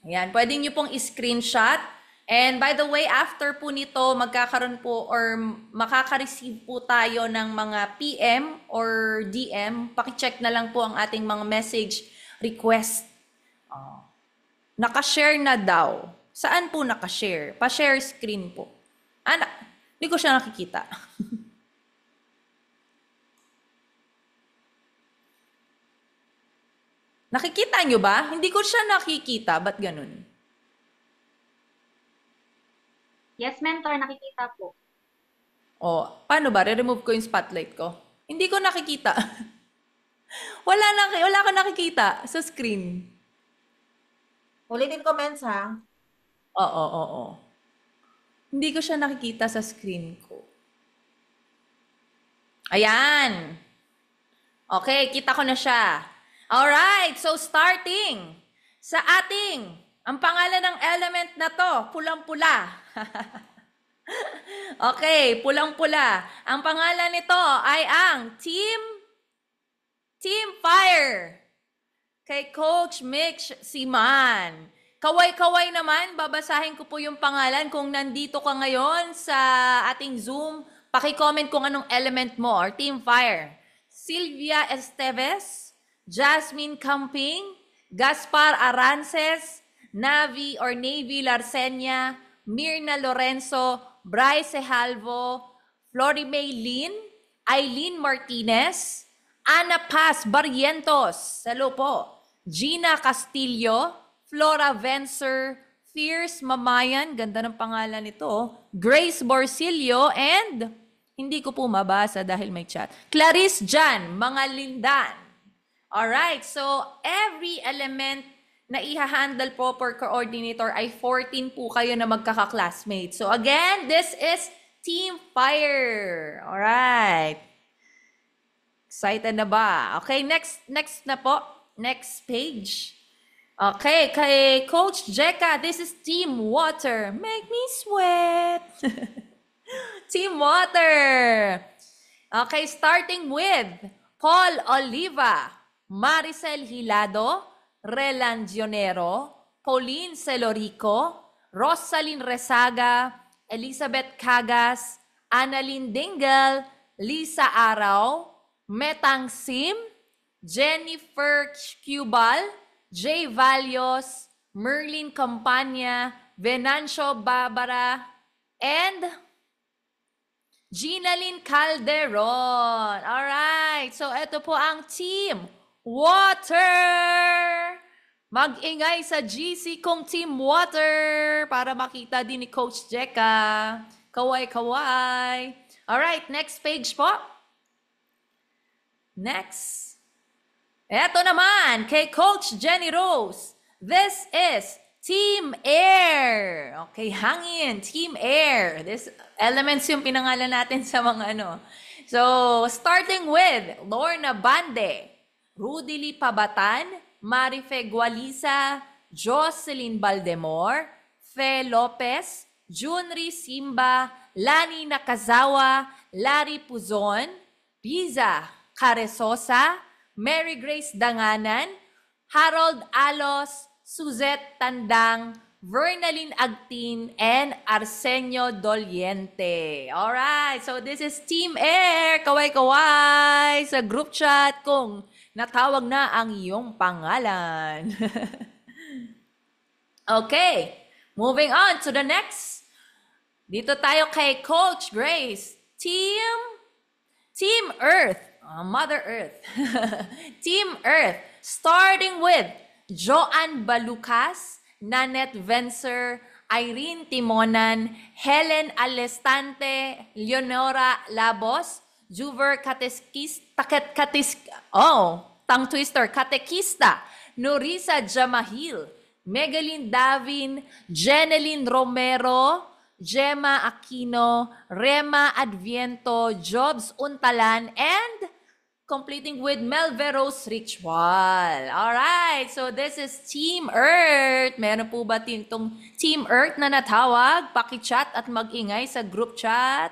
Ayan, pwede nyo pong screenshot. And by the way, after po nito, magkakaroon po or makaka-receive po tayo ng mga PM or DM. Paki-check na lang po ang ating mga message request. Naka-share na daw. Saan po naka-share? Pa-share screen po. Hindi ko siya nakikita. Nakikita nyo ba? Hindi ko siya nakikita. Ba't ganun? Yes, mentor, nakikita po. Paano ba? Re-remove ko yung spotlight ko. Hindi ko nakikita. Wala ko nakikita sa screen. Ulitin comments, ha? Oo. Hindi ko siya nakikita sa screen ko. Ayan. Okay, kita ko na siya. Alright, so starting sa ang pangalan ng element na to, pulang-pula. Okay, pulang-pula. Ang pangalan nito ay ang Team Fire. Kay Coach Mitch Siman. Kaway-kaway naman, babasahin ko po yung pangalan. Kung nandito ka ngayon sa ating Zoom, paki-comment kung anong element mo or Team Fire. Sylvia Esteves, Jasmine Camping, Gaspar Arances, Navy Larsenia, Mirna Lorenzo, Bryce Halvo, Florimay Lin, Eileen Martinez, Ana Paz Barrientos, hello po, Gina Castillo, Flora Vencer, Fierce Mamayan, ganda ng pangalan nito, Grace Borsilio, and hindi ko po mabasa dahil may chat, Clarice Jan, mga Lindan. Alright, so every element na iha-handle po per coordinator ay 14 po kayo na magkaka-classmates. So again, this is Team Fire. Alright. Excited na ba? Okay, next na po. Next page. Okay, kay Coach Jeka, this is Team Water. Make me sweat. Team Water. Okay, starting with Paul Oliva, Maricel Hilado, Relan Dionero, Pauline Celorico, Rosalyn Resaga, Elizabeth Cagas, Annalyn Dingle, Lisa Araw, Metang Sim, Jennifer Cubal, Jay Valios, Merlin Campania, Venancio Barbara, and Ginalyn Calderon. Alright, so ito po ang Team Water. Mag-ingay sa GC kong Team Water para makita din ni Coach Jeka. Kaway-kaway. Alright, next page po. Next. Eto naman, kay Coach Jenny Rose. This is Team Air. Okay, hangin. Team Air. This elements yung pinangalan natin sa mga ano. So, starting with Lorna Bande, Rudily Pabatan, Marife Gualisa, Jocelyn Baldemor, Fe Lopez, Junri Simba, Lani Nakazawa, Larry Puzon, Biza Caresosa, Mary Grace Danganan, Harold Alos, Suzette Tandang, Vernalyn Agtin, and Arsenio Doliente. Alright, so this is Team Air. Kaway-kaway sa group chat kung natawag na ang iyong pangalan. Okay, moving on to the next. Dito tayo kay Coach Grace. Team Earth. Mother Earth. Team Earth. Starting with Joanne Balucas, Nanette Vencer, Irene Timonan, Helen Alestante, Leonora Labos, Juver tongue twister, Katekista, Norisa Jamahil, Megalyn Davin, Jeneline Romero, Gemma Aquino, Rema Adviento, Jobs Untalan, and completing with Melveros Ritual. Alright, so this is Team Earth. Meron po ba tong Team Earth na natawag? Paki-chat at mag-ingay sa group chat.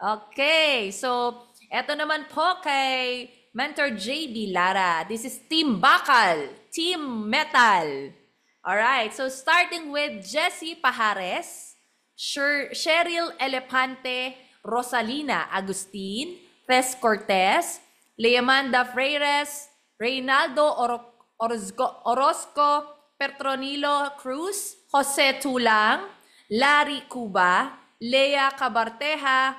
Okay, so eto naman po kay Mentor JB Lara. This is Team Bakal, Team Metal. Alright, so starting with Jessie Pajares, Cheryl Elepante, Rosalina Agustin, Tess Cortez, Leamanda Freires, Reynaldo Orozco, Petronilo Cruz, Jose Tulang, Larry Cuba, Lea Cabarteja,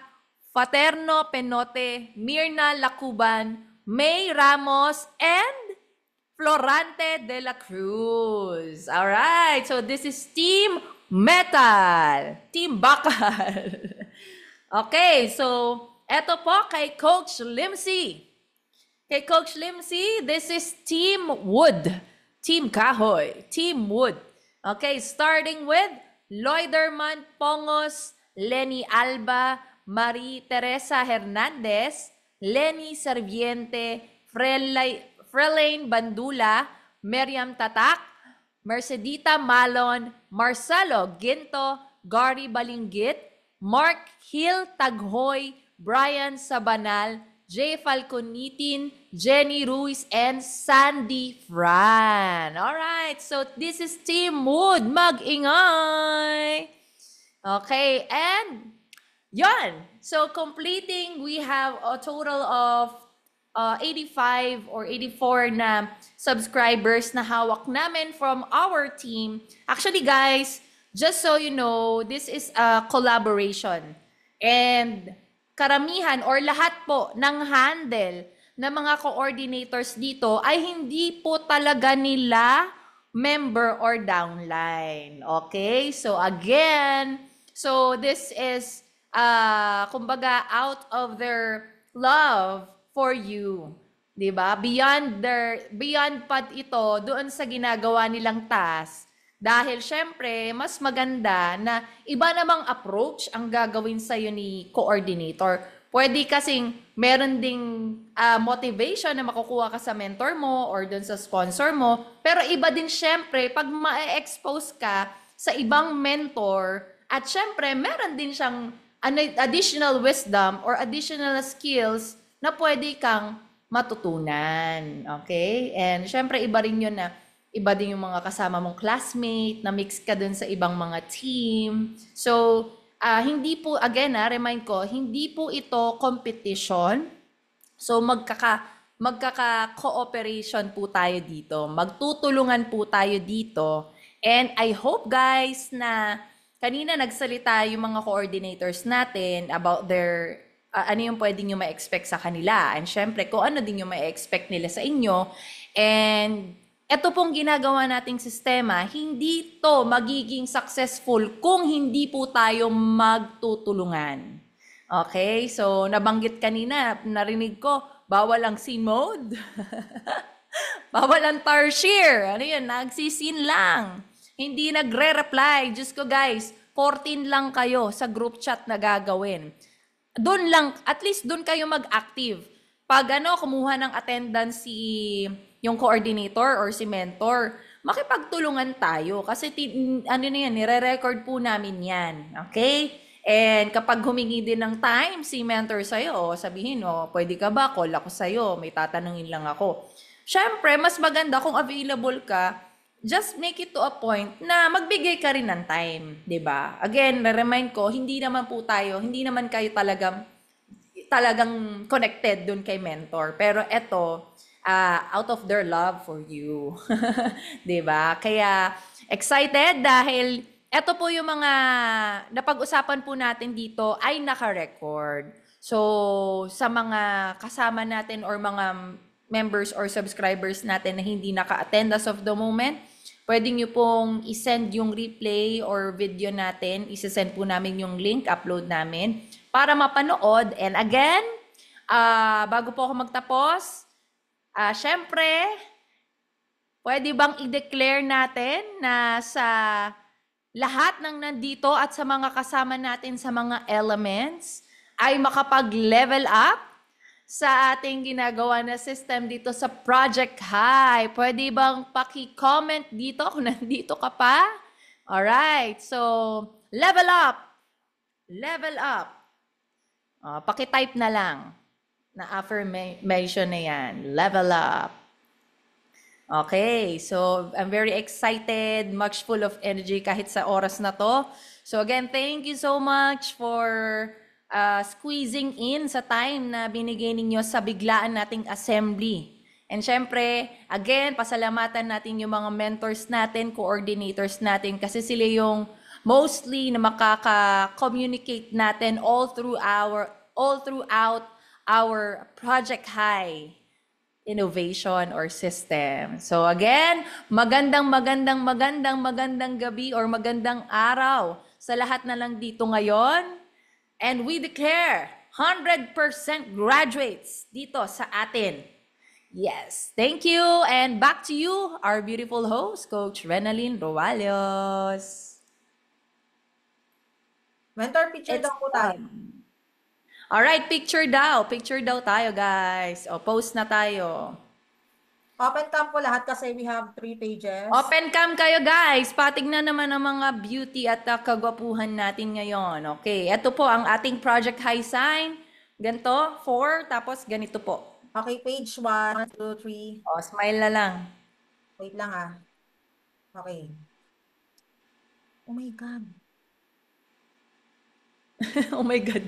Faterno Penote, Mirna Lacuban, May Ramos, and Florante de la Cruz. All right, so this is Team Metal, Team Bakal. Okay, so eto po kay Coach Limsy. Kay Coach Limsy, this is Team Wood, Team Kahoy, Team Wood. Okay, starting with Loiderman Pongos, Lenny Alba, Marie Teresa Hernandez, Lenny Serviente, Frelaine Bandula, Miriam Tatak, Mercedita Malon, Marcelo Ginto, Gary Balinggit, Mark Hill Taghoy, Brian Sabanal, Jay Falconitin, Jenny Ruiz, and Sandy Fran. Alright, so this is Team Wood. Mag-ingay! Okay, and yon. So completing, we have a total of 85 or 84 na subscribers na hawak namin from our team. Actually, guys, just so you know, this is a collaboration. And karamihan or lahat po ng handle ng mga coordinators dito ay hindi po talaga nila member or downline. Okay? So again, so this is kumbaga out of their love for you. 'Di ba? Beyond pa ito doon sa ginagawa nilang task. Dahil syempre, mas maganda na iba namang approach ang gagawin sa'yo ni coordinator. Pwede kasing meron ding motivation na makukuha ka sa mentor mo or dun sa sponsor mo. Pero iba din syempre pag ma-expose ka sa ibang mentor at syempre meron din siyang additional wisdom or additional skills na pwede kang matutunan. Okay? And syempre iba rin yun na iba din yung mga kasama mong classmate, na mix ka dun sa ibang mga team. So, hindi po, again, remind ko, hindi po ito competition. So, magkaka-cooperation po tayo dito. Magtutulungan po tayo dito. And I hope, guys, na kanina nagsalita yung mga coordinators natin about their, ano yung pwede nyo ma-expect sa kanila. And syempre, kung ano din yung ma-expect nila sa inyo. And ito pong ginagawa nating sistema, hindi to magiging successful kung hindi po tayo magtutulungan. Okay? So, nabanggit kanina, narinig ko, bawal ang scene mode. Bawal ang tarsier. Ano yun? Nagsisin lang. Hindi nagre-reply. Diyos ko guys, 14 lang kayo sa group chat na gagawin. Doon lang, at least doon kayo mag-active. Pag kumuha ng attendance yung coordinator or si mentor, makipagtulungan tayo. Kasi nire-record po namin yan. Okay? And kapag humingi din ng time si mentor sa'yo, sabihin, pwede ka ba? Call ako sa'yo. May tatanungin lang ako. Siyempre, mas maganda kung available ka, just make it to a point na magbigay ka rin ng time. 'Di ba? Again, remind ko, hindi naman kayo talagang connected dun kay mentor. Pero eto, out of their love for you. 'Di ba? Kaya excited dahil eto po yung mga napag-usapan po natin dito ay naka-record. So, sa mga kasama natin or mga members or subscribers natin na hindi naka-attend as of the moment, pwede nyo pong isend yung replay or video natin. Isesend po namin yung link, upload namin para mapanood. And again, bago po ako magtapos, syempre, pwede bang i-declare natin na sa lahat ng nandito at sa mga kasama natin sa mga elements ay makapag-level up sa ating ginagawa na system dito sa Project High. Pwede bang paki-comment dito kung nandito ka pa? Alright, so level up. Level up. Paki-type na lang na affirmation na yan. Level up. Okay, so I'm very excited, much full of energy kahit sa oras na to. So again, thank you so much for squeezing in sa time na binigay ninyo sa biglaan nating assembly. And syempre, again, pasalamatan natin yung mga mentors natin, coordinators natin, kasi sila yung mostly na makaka-communicate natin all throughout our Project High innovation or system. So again, magandang gabi or magandang araw sa lahat na lang dito ngayon. And we declare 100% graduates dito sa atin. Yes, thank you. And back to you, our beautiful host, Coach Renaline Roalios. Mentor, picture daw po tayo. Alright, picture daw. Picture daw tayo, guys. O, post na tayo. Open cam po lahat kasi we have 3 pages. Open cam kayo, guys. Patignan naman ang mga beauty at kagwapuhan natin ngayon. Okay, ito po ang ating Project High sign. Ganito, 4, tapos ganito po. Okay, page 1, 2, 3. O, smile na lang. Wait lang ah. Okay. Oh my God. Oh my God.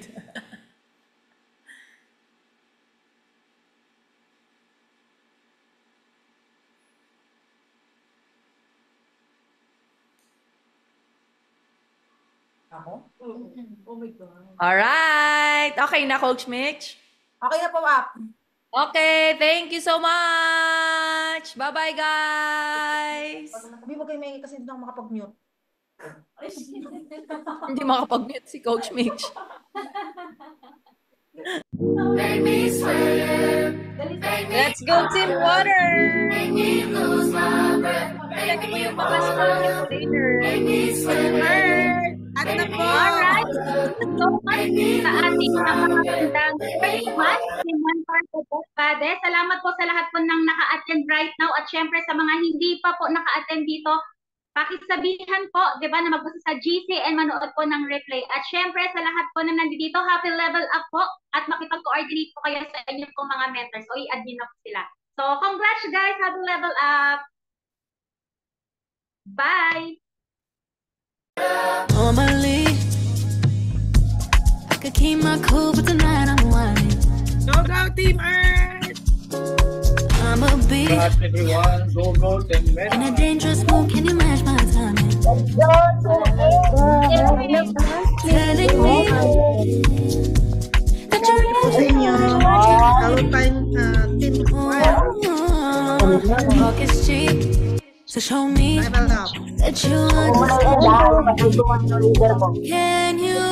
Ako? Oh my God. Alright. Okay na, Coach Mitch? Okay na po, Ap. Okay, thank you so much. Bye-bye, guys. Sabi mo kayo may kasi hindi ako makapag-mute. Hindi makapag-mute si Coach Mitch. Make me sweat. Let's go, Team Water! Make me lose my breath. Make Ito po me yung mga sponsors later. Make me sweat. At na po. Alright, so much sa ating napakagandang first month in Mentor Pade. Salamat po sa lahat po ng naka-attend right now at syempre sa mga hindi pa po naka-attend dito, pakisabihan po, di ba, na magbasa sa GC and manood po ng replay. At syempre sa lahat po na nandito, happy level up po at makipag-coordinate po kayo sa inyong po mga mentors. So i-add nyo na po sila. So congrats guys, happy level up. Bye! Normally, I could keep my cool, but tonight I'm whining. Go, Team Earth! I'm a bee Congrats everyone. Go, Team in a Earth. dangerous mood. Can you match my timing? Telling me that you're Sa inyo. Kalupan, Team Earth. talk is cheap, so show me Level up. that you understand. Can you